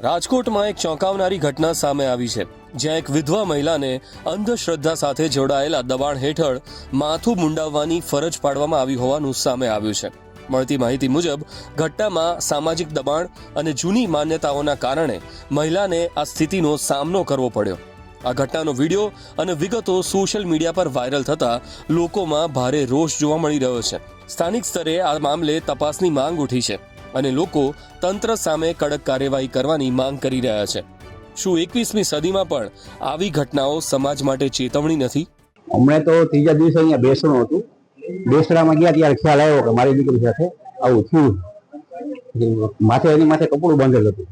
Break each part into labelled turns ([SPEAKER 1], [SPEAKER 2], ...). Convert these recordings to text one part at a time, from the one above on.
[SPEAKER 1] રાજકોટમાં એક ચોંકાવનારી ઘટના સામે આવી છે, જ્યાં એક વિધવા મહિલાને અંધશ્રદ્ધા સાથે જોડાયેલા દબાણ હેઠળ માથું મુંડાવવાની ફરજ પાડવામાં આવી હોવાનું સામે આવ્યું છે. મળતી માહિતી મુજબ ઘટનામાં સામાજિક દબાણ અને જૂની માન્યતાઓના કારણે મહિલાને આ સ્થિતિનો સામનો કરવો પડ્યો. આ ઘટનાનો વિડીયો અને વિગતો સોશિયલ મીડિયા પર વાયરલ થતા લોકોમાં ભારે રોષ જોવા મળી રહ્યો છે. સ્થાનિક સ્તરે આ મામલે તપાસની માંગ ઉઠી છે અને લોકો તંત્ર સામે કડક કાર્યવાહી કરવાની માંગ કરી રહ્યા છે. શું 21મી સદીમાં પણ આવી ઘટનાઓ સમાજ માટે ચેતવણી નથી?
[SPEAKER 2] હમણાં તો ત્રીજા દિવસે અહીંયા બેસણું હતું. બેસણામાં ગયા ત્યારે ખ્યાલ આવ્યો કે મારી દીકરી સાથે આવું થયું. એની માથે કપડું બાંધેલું હતું.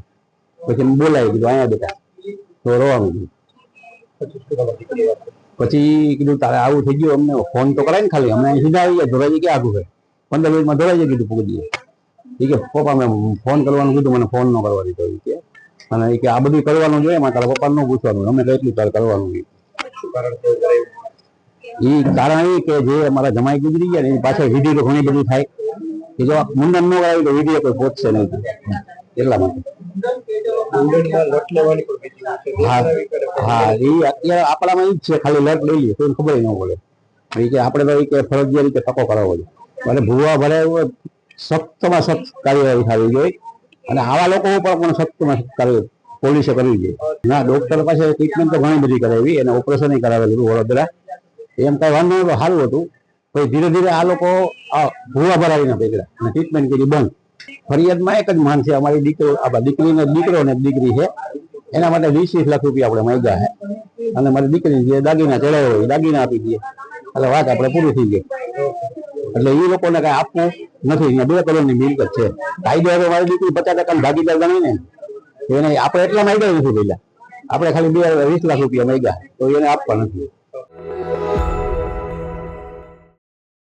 [SPEAKER 2] પછી બોલાવી કીધું અહીંયા બેટા, તો રોવા માંડ્યું. પછી કીધું તારે આવું થઈ ગયું, અમને ફોન તો કરાય ને ખાલી, અમને સીધા આવી ગયા. ધોરાજી ક્યાં આગું છે, 15 મિનિટમાં ધોરાજી કીધું પૂરી દઈએ. ઠીક છે પપ્પા, મેં ફોન કરવાનું કીધું, મને ફોન ન કરવા દીધો કે, અને કે આ બધું કરવાનું જોઈએ, તારા પપ્પા ન પૂછવાનું, અમે તો એટલું તારે કરવાનું. એ કારણ એ કે જે અમારા જમાઈ ગુજરી ગયા ને એની પાછળ વિધિ તો ઘણી બધી થાય કે જો મુંડન ન કરાવી તો વિધિ કોઈ પહોંચશે નહીં, એટલા માટે. હા, એ અત્યારે આપણામાં એ જ છે, ખાલી લટ લઈ લઈએ કોઈને ખબર ન પડે. એ કે આપણે તો કે ફરજિયાત રીતે ટકો કરાવવો જોઈએ, અને ભૂવા ભરે સખ્તમાં સખ્ત કાર્યવાહી થવી જોઈએ, અને આવા લોકો ઉપર પણ સખ્તમાં સખ્ત કાર્યવાહી પોલીસે કરવી જોઈએ. ના, ડોક્ટર પાસે ટ્રીટમેન્ટ તો ઘણી બધી કરાવી, અને ઓપરેશન કરાવેલું વડોદરા. એમ કઈ વાંધો નતો, સારું હતું. પછી ધીરે ધીરે આ લોકો ભૂવા ભરાવીને પકડ્યા અને ટ્રીટમેન્ટ કરી બંધ. ફરિયાદમાં એક જ માંગ છે અમારી, દીકરીનો દીકરો ને દીકરી છે, એના માટે 20 લાખ રૂપિયા આપણે માંગ્યા છે, અને મારી દીકરી જે દાગીના ચડાવ્યો હોય દાગીના આપી દઈએ, એટલે વાત આપણે પૂરી થઈ ગઈ. એટલે એ લોકોને કઈ આપવું નથી. 2 કરોડની મિલકત છે. કાયદો હવે મારી દીકરી 50% ભાગીદાર ગણી ને, એને આપણે એટલા માંગ્યા નથી. પહેલા આપણે ખાલી 20 લાખ રૂપિયા માંગ્યા, તો એને આપવા નથી.